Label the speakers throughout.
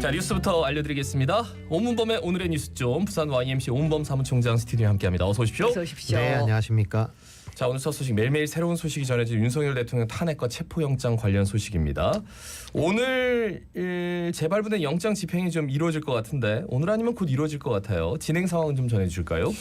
Speaker 1: 자, 뉴스부터 알려드리겠습니다. 오문범의 오늘의 뉴스좀 부산 YMC 오문범 사무총장 스튜디오에 함께합니다. 어서 오십시오.
Speaker 2: 어서 오십시오.
Speaker 3: 네, 안녕하십니까.
Speaker 1: 자, 오늘 첫 소식 매일매일 새로운 소식이 전해진 윤석열 대통령 탄핵과 체포영장 관련 소식입니다. 오늘 재발부된 영장 집행이 좀 이루어질 것 같은데 오늘 아니면 곧 이루어질 것 같아요. 진행 상황 좀 전해줄까요?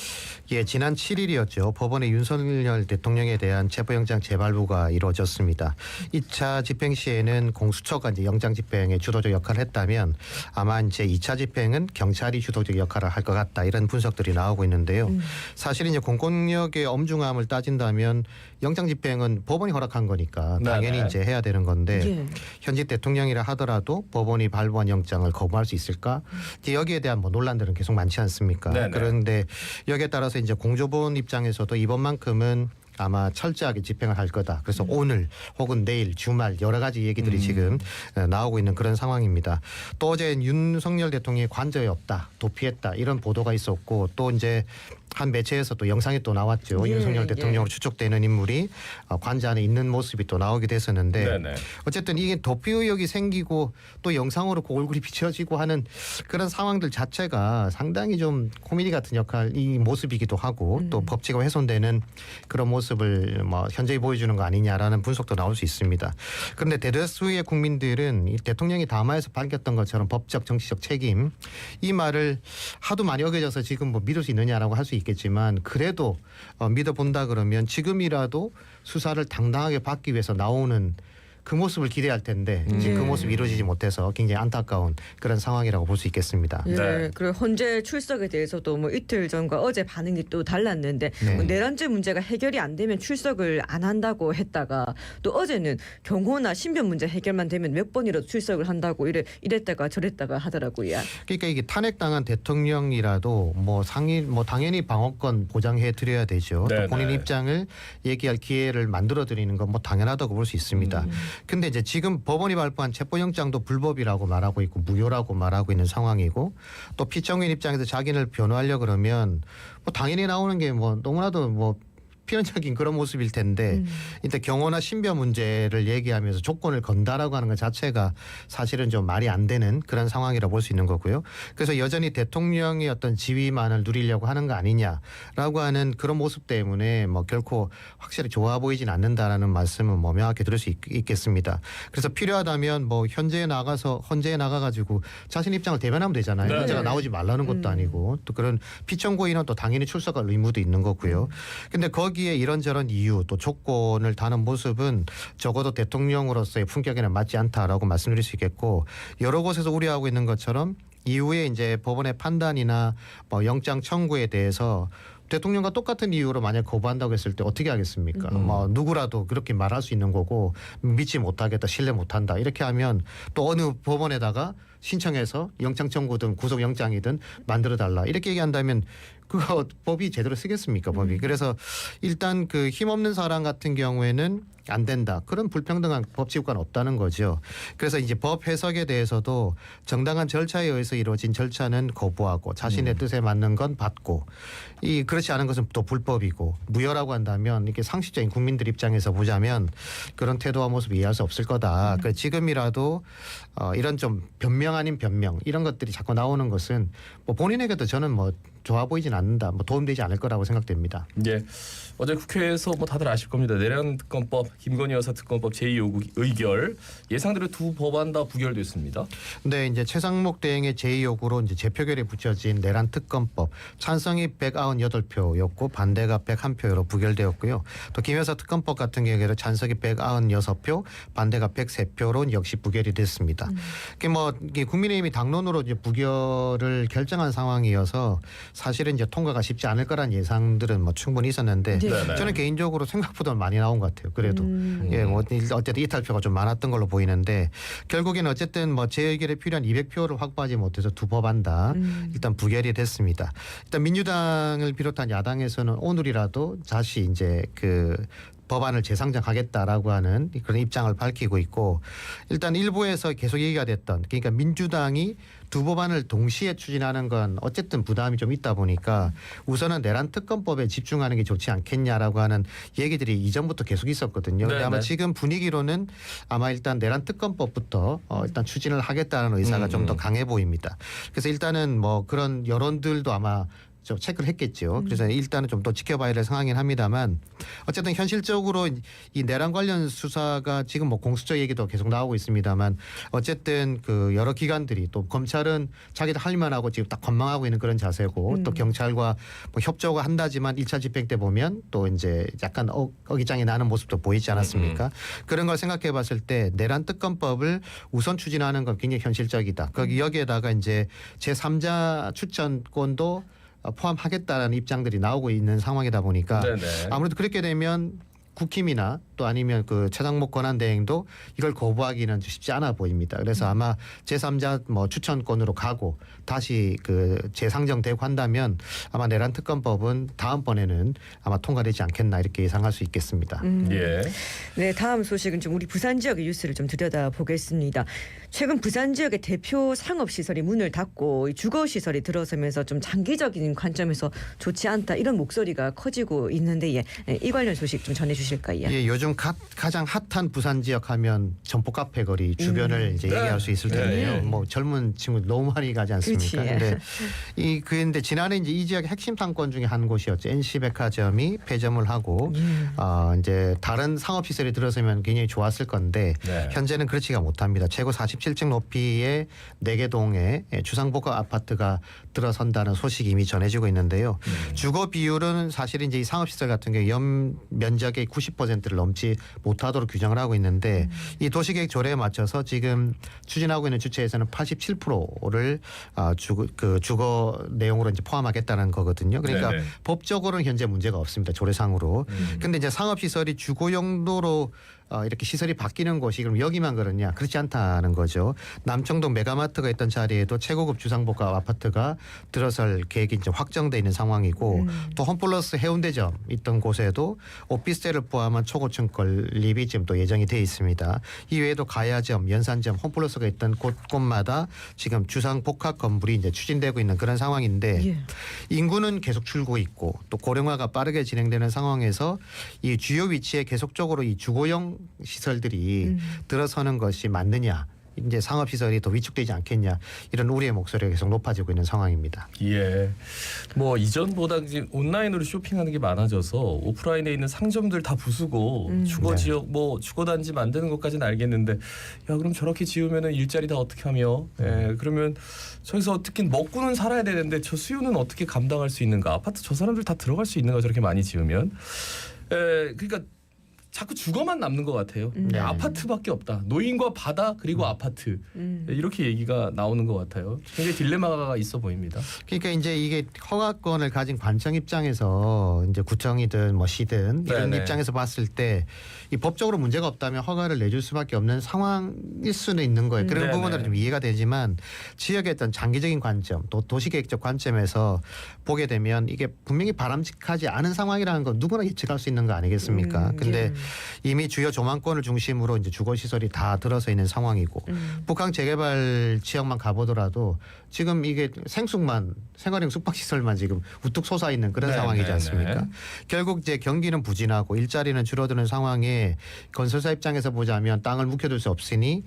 Speaker 3: 예, 지난 7일이었죠. 법원의 윤석열 대통령에 대한 체포영장 재발부가 이루어졌습니다. 2차 집행 시에는 공수처가 이제 영장 집행에 주도적 역할을 했다면 아마 이제 2차 집행은 경찰이 주도적 역할을 할 것 같다 이런 분석들이 나오고 있는데요. 사실 이제 공권력의 엄중함을 따진다면 영장 집행은 법원이 허락한 거니까 당연히
Speaker 1: 네네.
Speaker 3: 이제 해야 되는 건데
Speaker 2: 예.
Speaker 3: 현직 대통령이라 하더라도 법원이 발부한 영장을 거부할 수 있을까? 이제 여기에 대한 뭐 논란들은 계속 많지 않습니까?
Speaker 1: 네네.
Speaker 3: 그런데 여기에 따라서 이제 공조본 입장에서도 이번만큼은 아마 철저하게 집행을 할 거다. 그래서 오늘 혹은 내일 주말 여러 가지 얘기들이 지금 나오고 있는 그런 상황입니다. 또 어제 윤석열 대통령이 관저에 없다, 도피했다 이런 보도가 있었고 또 이제 한 매체에서 또 영상이 또 나왔죠.
Speaker 2: 예,
Speaker 3: 윤석열 대통령으로
Speaker 2: 예.
Speaker 3: 추측되는 인물이 관저 안에 있는 모습이 또 나오기도 했었는데
Speaker 1: 네네.
Speaker 3: 어쨌든 이게 도피 의혹이 생기고 또 영상으로 그 얼굴이 비춰지고 하는 그런 상황들 자체가 상당히 좀 코미디 같은 역할 이 모습이기도 하고 또 법치가 훼손되는 그런 모습을 뭐 현저히 보여주는 거 아니냐라는 분석도 나올 수 있습니다. 그런데 대다수의 국민들은 이 대통령이 담화에서 밝혔던 것처럼 법적 정치적 책임 이 말을 하도 많이 어겨져서 지금 뭐 믿을 수 있느냐라고 할 수 있겠지만 그래도 믿어본다 그러면 지금이라도 수사를 당당하게 받기 위해서 나오는 그 모습을 기대할 텐데 지금 그 모습이 이루어지지 못해서 굉장히 안타까운 그런 상황이라고 볼 수 있겠습니다.
Speaker 2: 예,
Speaker 1: 네.
Speaker 2: 그리고 헌재 출석에 대해서도 뭐 이틀 전과 어제 반응이 또 달랐는데
Speaker 3: 네.
Speaker 2: 뭐 내란죄 문제가 해결이 안 되면 출석을 안 한다고 했다가 또 어제는 경호나 신변 문제 해결만 되면 몇 번이라도 출석을 한다고 이랬다가 저랬다가 하더라고요.
Speaker 3: 그러니까 이게 탄핵당한 대통령이라도 뭐 당연히 방어권 보장해 드려야 되죠.
Speaker 1: 네네.
Speaker 3: 또 본인 입장을 얘기할 기회를 만들어 드리는 건 뭐 당연하다고 볼 수 있습니다. 근데 이제 지금 법원이 발부한 체포영장도 불법이라고 말하고 있고 무효라고 말하고 있는 상황이고 또 피청구인 입장에서 자기를 변호하려 그러면 뭐 당연히 나오는 게 뭐 너무나도 뭐 필연적인 그런 모습일 텐데 일단 경호나 신변 문제를 얘기하면서 조건을 건다라고 하는 것 자체가 사실은 좀 말이 안 되는 그런 상황이라고 볼 수 있는 거고요. 그래서 여전히 대통령의 어떤 지위만을 누리려고 하는 거 아니냐라고 하는 그런 모습 때문에 뭐 결코 확실히 좋아 보이진 않는다라는 말씀은 뭐 명확히 들을 수 있겠습니다. 그래서 필요하다면 뭐 헌재에 나가가지고 자신 입장을 대변하면 되잖아요.
Speaker 1: 네.
Speaker 3: 헌재가 나오지 말라는 것도 아니고 또 그런 피청구인은 또 당연히 출석할 의무도 있는 거고요. 근데 거기에 이런저런 이유 또 조건을 다는 모습은 적어도 대통령으로서의 품격에는 맞지 않다라고 말씀드릴 수 있겠고 여러 곳에서 우려하고 있는 것처럼 이후에 이제 법원의 판단이나 뭐 영장 청구에 대해서 대통령과 똑같은 이유로 만약 거부한다고 했을 때 어떻게 하겠습니까? 뭐 누구라도 그렇게 말할 수 있는 거고 믿지 못하겠다, 신뢰 못한다 이렇게 하면 또 어느 법원에다가 신청해서 영장 청구든 구속영장이든 만들어 달라 이렇게 얘기한다면 그거 법이 제대로 쓰겠습니까 법이. 그래서 일단 그 힘없는 사람 같은 경우에는 안 된다. 그런 불평등한 법치국가는 없다는 거죠. 그래서 이제 법 해석에 대해서도 정당한 절차에 의해서 이루어진 절차는 거부하고 자신의 뜻에 맞는 건 받고 그렇지 않은 것은 또 불법이고 무효라고 한다면 이게 상식적인 국민들 입장에서 보자면 그런 태도와 모습을 이해할 수 없을 거다. 그러니까 지금이라도 이런 좀 변명 아닌 변명 이런 것들이 자꾸 나오는 것은 뭐 본인에게도 저는 뭐 좋아 보이진 않는다. 뭐 도움되지 않을 거라고 생각됩니다.
Speaker 1: 예. 어제 국회에서 뭐 다들 아실 겁니다. 내란 특검법, 김건희 여사 특검법 제2요구 의결 예상대로 두 법안 다 부결됐습니다.
Speaker 3: 네, 이제 최상목 대행의 제2요구로 이제 재표결에 붙여진 내란 특검법 찬성이 198표였고 반대가 101표로 부결되었고요. 또 김 여사 특검법 같은 경우에는 찬성이 196표, 반대가 103표로 역시 부결이 됐습니다. 이게 국민의힘이 당론으로 이제 부결을 결정한 상황이어서 사실은 이제 통과가 쉽지 않을 거란 예상들은 뭐 충분히 있었는데
Speaker 1: 네네.
Speaker 3: 저는 개인적으로 생각보다 많이 나온 것 같아요. 그래도 예, 뭐 어쨌든 이탈표가 좀 많았던 걸로 보이는데 결국에는 어쨌든 뭐 재의결에 필요한 200표를 확보하지 못해서 두 법안 다 일단 부결이 됐습니다. 일단 민주당을 비롯한 야당에서는 오늘이라도 다시 이제 그 법안을 재상정하겠다라고 하는 그런 입장을 밝히고 있고 일단 일부에서 계속 얘기가 됐던 그러니까 민주당이 두 법안을 동시에 추진하는 건 어쨌든 부담이 좀 있다 보니까 우선은 내란 특검법에 집중하는 게 좋지 않겠냐라고 하는 얘기들이 이전부터 계속 있었거든요. 근데 아마 지금 분위기로는 아마 일단 내란 특검법부터 일단 추진을 하겠다는 의사가 좀 더 강해 보입니다. 그래서 일단은 뭐 그런 여론들도 아마 좀 체크를 했겠죠. 그래서 일단은 좀 더 지켜봐야 될 상황이긴 합니다만 어쨌든 현실적으로 이 내란 관련 수사가 지금 뭐 공수처 얘기도 계속 나오고 있습니다만 어쨌든 그 여러 기관들이 또 검찰은 자기들 할 만하고 지금 딱 관망하고 있는 그런 자세고 또 경찰과 뭐 협조가 한다지만 1차 집행 때 보면 또 이제 약간 어기장이 나는 모습도 보이지 않았습니까? 그런 걸 생각해 봤을 때 내란 특검법을 우선 추진하는 건 굉장히 현실적이다. 거기 여기에다가 이제 제3자 추천권도 포함하겠다라는 입장들이 나오고 있는 상황이다 보니까
Speaker 1: 네네.
Speaker 3: 아무래도 그렇게 되면 국힘이나 또 아니면 그 최상목 권한대행도 이걸 거부하기는 쉽지 않아 보입니다. 그래서 아마 제3자 뭐 추천권으로 가고 다시 그 재상정되고 한다면 아마 내란 특검법은 다음번에는 아마 통과되지 않겠나 이렇게 예상할 수 있겠습니다.
Speaker 1: 예.
Speaker 2: 네, 다음 소식은 좀 우리 부산 지역의 뉴스를 좀 들여다보겠습니다. 최근 부산 지역의 대표 상업시설이 문을 닫고 이 주거시설이 들어서면서 좀 장기적인 관점에서 좋지 않다 이런 목소리가 커지고 있는데 이 관련 소식 좀 전해주실까요?
Speaker 3: 예, 요즘 가장 핫한 부산 지역 하면 점포 카페 거리 주변을 이제 얘기할 수 있을 텐데요.
Speaker 1: 네.
Speaker 3: 뭐 젊은 친구 너무 많이 가지 않습니까?
Speaker 2: 그치.
Speaker 3: 근데 근데 지난해 이제 이 지역의 핵심 상권 중에 한 곳이었죠. NC백화점이 폐점을 하고 이제 다른 상업 시설이 들어서면 굉장히 좋았을 건데
Speaker 1: 네.
Speaker 3: 현재는 그렇지가 못합니다. 최고 47층 높이의 4개 동의 주상복합 아파트가 들어선다는 소식이 이미 전해지고 있는데요. 주거 비율은 사실 이제 이 상업 시설 같은 경우 연 면적의 90%를 넘지 못하도록 규정을 하고 있는데 이 도시계획 조례에 맞춰서 지금 추진하고 있는 주체에서는 87%를 주거 내용으로 이제 포함하겠다는 거거든요. 그러니까
Speaker 1: 네네.
Speaker 3: 법적으로는 현재 문제가 없습니다. 조례상으로. 근데 이제 상업 시설이 주거 용도로 이렇게 시설이 바뀌는 곳이 그럼 여기만 그러냐? 그렇지 않다는 거죠. 남청동 메가마트가 있던 자리에도 최고급 주상복합 아파트가 들어설 계획이 이제 확정돼 있는 상황이고 또 홈플러스 해운대점 있던 곳에도 오피스텔을 포함한 초고층 건립이 지금 또 예정이 돼 있습니다. 이 외에도 가야점, 연산점, 홈플러스가 있던 곳곳마다 지금 주상복합 건물이 이제 추진되고 있는 그런 상황인데
Speaker 2: 예.
Speaker 3: 인구는 계속 줄고 있고 또 고령화가 빠르게 진행되는 상황에서 이 주요 위치에 계속적으로 이 주거용 시설들이 들어서는 것이 맞느냐 이제 상업 시설이 더 위축되지 않겠냐 이런 우려의 목소리가 계속 높아지고 있는 상황입니다.
Speaker 1: 예. 뭐 이전보다 이제 온라인으로 쇼핑하는 게 많아져서 오프라인에 있는 상점들 다 부수고 주거
Speaker 3: 네.
Speaker 1: 지역 뭐 주거 단지 만드는 것까지는 알겠는데 야 그럼 저렇게 지으면은 일자리 다 어떻게 하며? 예. 그러면 저기서 어떻게 먹고는 살아야 되는데 저 수요는 어떻게 감당할 수 있는가? 아파트 저 사람들 다 들어갈 수 있는가 저렇게 많이 지으면? 그러니까 자꾸 주거만 남는 것 같아요.
Speaker 3: 네.
Speaker 1: 아파트밖에 없다. 노인과 바다 그리고 아파트 이렇게 얘기가 나오는 것 같아요. 굉장히 딜레마가 있어 보입니다.
Speaker 3: 그러니까 이제 이게 허가권을 가진 관청 입장에서 이제 구청이든 뭐 시든 이런
Speaker 1: 네네.
Speaker 3: 입장에서 봤을 때 이 법적으로 문제가 없다면 허가를 내줄 수밖에 없는 상황일 수는 있는 거예요. 그런
Speaker 1: 네네.
Speaker 3: 부분들은 좀 이해가 되지만 지역의 어떤 장기적인 관점 또 도시계획적 관점에서 보게 되면 이게 분명히 바람직하지 않은 상황이라는 건 누구나 예측할 수 있는 거 아니겠습니까? 근데 이미 주요 조망권을 중심으로 이제 주거 시설이 다 들어서 있는 상황이고 북한 재개발 지역만 가보더라도 지금 이게 생활형 숙박 시설만 지금 우뚝 솟아 있는 그런
Speaker 1: 네,
Speaker 3: 상황이지
Speaker 1: 네,
Speaker 3: 않습니까?
Speaker 1: 네.
Speaker 3: 결국 이제 경기는 부진하고 일자리는 줄어드는 상황에 건설사 입장에서 보자면 땅을 묵혀둘 수 없으니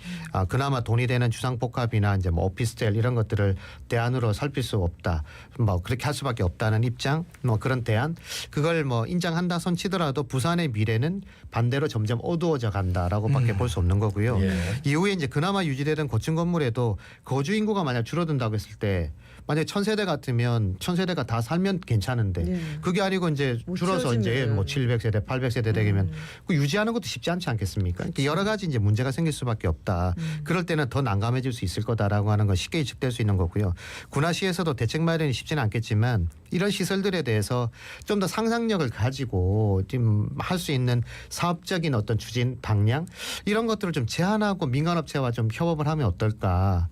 Speaker 3: 그나마 돈이 되는 주상복합이나 이제 뭐 오피스텔 이런 것들을 대안으로 살필 수 없다. 뭐 그렇게 할 수밖에 없다는 입장, 뭐 그런 대안 그걸 뭐 인정한다 손치더라도 부산의 미래는 반대로 점점 어두워져 간다라고밖에 볼 수 없는 거고요.
Speaker 1: 예.
Speaker 3: 이후에 이제 그나마 유지되던 고층 건물에도 거주 인구가 만약 줄어든다고 했을 때 만약 1000세대 같으면 1000세대가 다 살면 괜찮은데
Speaker 2: 네.
Speaker 3: 그게 아니고 이제
Speaker 2: 못
Speaker 3: 줄어서 이제
Speaker 2: 채워지면은.
Speaker 3: 뭐 700세대, 800세대 되면 그 유지하는 것도 쉽지 않지 않겠습니까? 그러니까 여러 가지 이제 문제가 생길 수밖에 없다. 그럴 때는 더 난감해질 수 있을 거다라고 하는 건 쉽게 예측될 수 있는 거고요. 군화시에서도 대책 마련이 쉽지는 않겠지만 이런 시설들에 대해서 좀 더 상상력을 가지고 좀 할 수 있는 사업적인 어떤 추진 방향 이런 것들을 좀 제한하고 민간업체와 좀 협업을 하면 어떨까?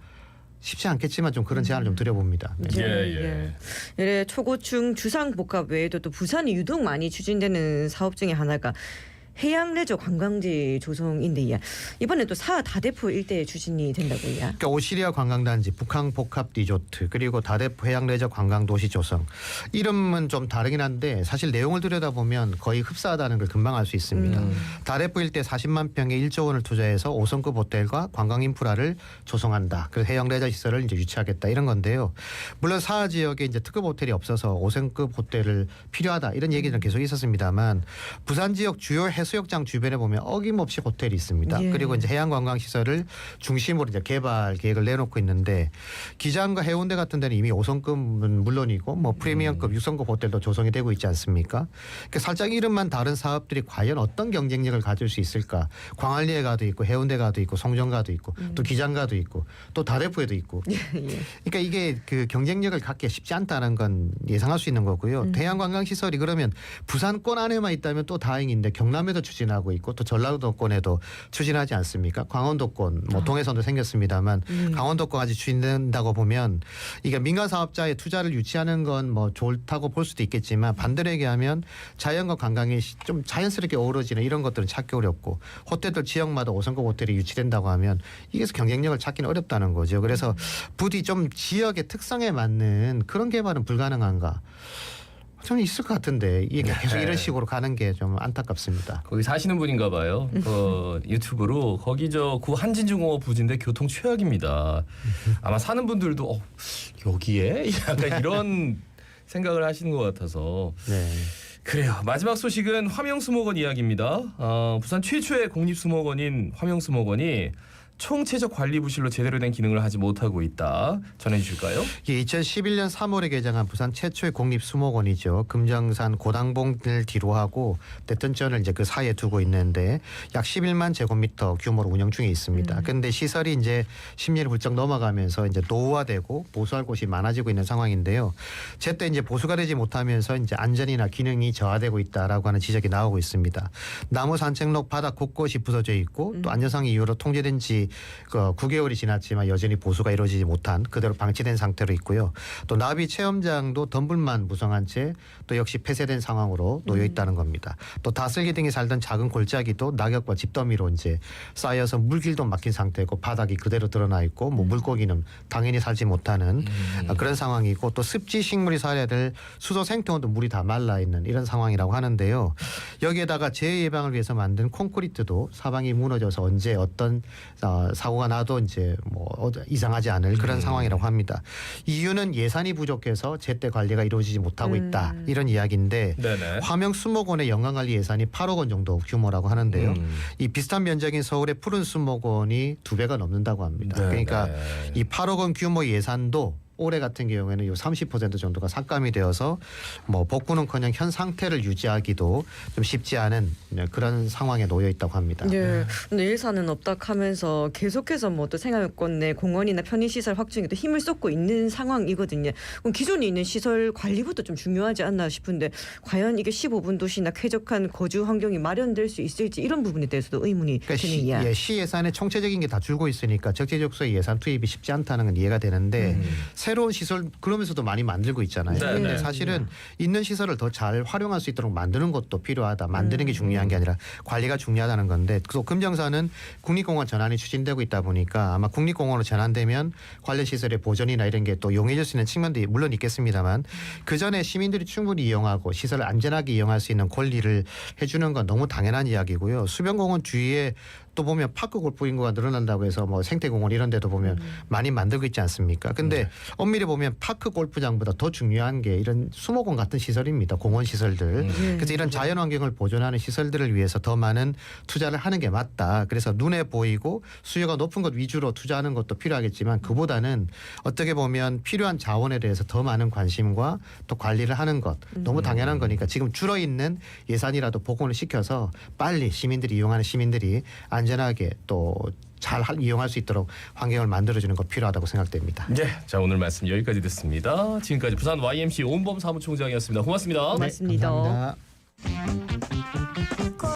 Speaker 3: 쉽지 않겠지만 좀 그런 제안을 좀 드려봅니다. 네.
Speaker 2: 예. 초고층 주상복합 외에도 또 부산이 유독 많이 추진되는 사업 중에 하나가 해양 레저 관광지 조성인데 이번에 또 사 다대포 일대에 추진이 된다고요.
Speaker 3: 그러니까 오시리아 관광단지, 북한 복합 리조트, 그리고 다대포 해양 레저 관광 도시 조성. 이름은 좀 다르긴 한데 사실 내용을 들여다보면 거의 흡사하다는 걸 금방 알 수 있습니다. 다대포 일대 40만 평에 1조 원을 투자해서 5성급 호텔과 관광 인프라를 조성한다. 그래서 해양 레저 시설을 이제 유치하겠다 이런 건데요. 물론 사하 지역에 이제 특급 호텔이 없어서 5성급 호텔을 필요하다 이런 얘기는 계속 있었습니다만 부산 지역 주요 해수욕장 주변에 보면 어김없이 호텔이 있습니다.
Speaker 2: 예.
Speaker 3: 그리고 이제 해양 관광 시설을 중심으로 이제 개발 계획을 내놓고 있는데 기장과 해운대 같은 데는 이미 5성급은 물론이고 뭐 프리미엄급 6성급 호텔도 조성이 되고 있지 않습니까? 그러니까 살짝 이름만 다른 사업들이 과연 어떤 경쟁력을 가질 수 있을까? 광안리에 가도 있고 해운대가도 있고 송정가도 있고 또 기장가도 있고 또 다대포에도 있고. 그러니까 이게 그 경쟁력을 갖기 쉽지 않다는 건 예상할 수 있는 거고요. 해양 관광 시설이 그러면 부산권 안에만 있다면 또 다행인데 경남에도 추진하고 있고 또 전라도권에도 추진하지 않습니까? 강원도권 뭐 동해선도 생겼습니다만 강원도권까지 추진된다고 보면 이게 민간 사업자의 투자를 유치하는 건 뭐 좋다고 볼 수도 있겠지만 반대로 얘기하면 자연과 관광이 좀 자연스럽게 어우러지는 이런 것들은 찾기 어렵고 호텔들 지역마다 5성급 호텔이 유치된다고 하면 이게서 경쟁력을 찾기는 어렵다는 거죠. 그래서 부디 좀 지역의 특성에 맞는 그런 개발은 불가능한가? 좀 있을 것 같은데 이게 계속 이런 식으로 가는 게 좀 안타깝습니다.
Speaker 1: 거기 사시는 분인가 봐요. 유튜브로 거기 저 구 한진중공업 부지인데 교통 최악입니다. 아마 사는 분들도 여기에 약간 이런 생각을 하시는 것 같아서
Speaker 3: 네.
Speaker 1: 그래요. 마지막 소식은 화명수목원 이야기입니다. 부산 최초의 공립수목원인 화명수목원이 총체적 관리 부실로 제대로 된 기능을 하지 못하고 있다. 전해주실까요?
Speaker 3: 이게 2011년 3월에 개장한 부산 최초의 공립수목원이죠. 금정산 고당봉을 뒤로하고 대전전을 이제 그 사이에 두고 있는데 약 11만 제곱미터 규모로 운영 중에 있습니다. 그런데 시설이 이제 10년이 훌쩍 넘어가면서 이제 노후화되고 보수할 곳이 많아지고 있는 상황인데요. 제때 이제 보수가 되지 못하면서 이제 안전이나 기능이 저하되고 있다라고 하는 지적이 나오고 있습니다. 나무 산책로 바닥 곳곳이 부서져 있고 또 안전상 이유로 통제된 지 9개월이 지났지만 여전히 보수가 이루어지지 못한 그대로 방치된 상태로 있고요. 또 나비 체험장도 덤불만 무성한 채 또 역시 폐쇄된 상황으로 놓여 있다는 겁니다. 또 다슬기 등이 살던 작은 골짜기도 낙엽과 집더미로 이제 쌓여서 물길도 막힌 상태고 바닥이 그대로 드러나 있고 뭐 물고기는 당연히 살지 못하는 그런 상황이고 또 습지 식물이 살아야 될 수도 생태원도 물이 다 말라 있는 이런 상황이라고 하는데요. 여기에다가 재해 예방을 위해서 만든 콘크리트도 사방이 무너져서 언제 어떤 사고가 나도 이제 뭐 이상하지 않을 그런 상황이라고 합니다. 이유는 예산이 부족해서 제때 관리가 이루어지지 못하고 있다. 이런 이야기인데
Speaker 1: 네네.
Speaker 3: 화명수목원의 연간관리 예산이 8억 원 정도 규모라고 하는데요. 이 비슷한 면적인 서울의 푸른 수목원이 2배가 넘는다고 합니다.
Speaker 1: 네네.
Speaker 3: 그러니까 이 8억 원 규모 예산도 올해 같은 경우에는 요 30% 정도가 삭감이 되어서 뭐 복구는커녕 현 상태를 유지하기도 좀 쉽지 않은 그런 상황에 놓여 있다고 합니다.
Speaker 2: 네. 근데 예산은 없다 하면서 계속해서 뭐 또 생활권 내 공원이나 편의시설 확충에 또 힘을 쏟고 있는 상황이거든요. 그럼 기존에 있는 시설 관리부터 좀 중요하지 않나 싶은데 과연 이게 15분 도시나 쾌적한 거주 환경이 마련될 수 있을지 이런 부분에 대해서도 의문이
Speaker 3: 그러니까
Speaker 2: 드네요.
Speaker 3: 시 예산의 총체적인 게 다 줄고 있으니까 적재적소의 예산 투입이 쉽지 않다는 건 이해가 되는데 새로운 시설 그러면서도 많이 만들고 있잖아요.
Speaker 1: 네,
Speaker 3: 그런데
Speaker 1: 네.
Speaker 3: 사실은 있는 시설을 더 잘 활용할 수 있도록 만드는 것도 필요하다. 만드는 게 중요한 게 아니라 관리가 중요하다는 건데 또 금정산은 국립공원 전환이 추진되고 있다 보니까 아마 국립공원으로 전환되면 관련 시설의 보존이나 이런 게 또 용해질 수 있는 측면도 물론 있겠습니다만 그 전에 시민들이 충분히 이용하고 시설을 안전하게 이용할 수 있는 권리를 해주는 건 너무 당연한 이야기고요. 수변공원 주위에 또 보면 파크 골프 인구가 늘어난다고 해서 뭐 생태공원 이런 데도 보면 많이 만들고 있지 않습니까? 근데 엄밀히 보면 파크 골프장보다 더 중요한 게 이런 수목원 같은 시설입니다. 공원 시설들. 그래서 이런 자연 환경을 보존하는 시설들을 위해서 더 많은 투자를 하는 게 맞다. 그래서 눈에 보이고 수요가 높은 것 위주로 투자하는 것도 필요하겠지만 그보다는 어떻게 보면 필요한 자원에 대해서 더 많은 관심과 또 관리를 하는 것 너무 당연한 거니까 지금 줄어 있는 예산이라도 복원을 시켜서 빨리 시민들이 이용하는 시민들이 안전하게 또 잘 이용할 수 있도록 환경을 만들어주는 거 필요하다고 생각됩니다.
Speaker 1: 네, 자 오늘 말씀 여기까지 듣습니다. 지금까지 부산 YMC 오은범 사무총장이었습니다. 고맙습니다.
Speaker 2: 고맙습니다.
Speaker 3: 네, 감사합니다.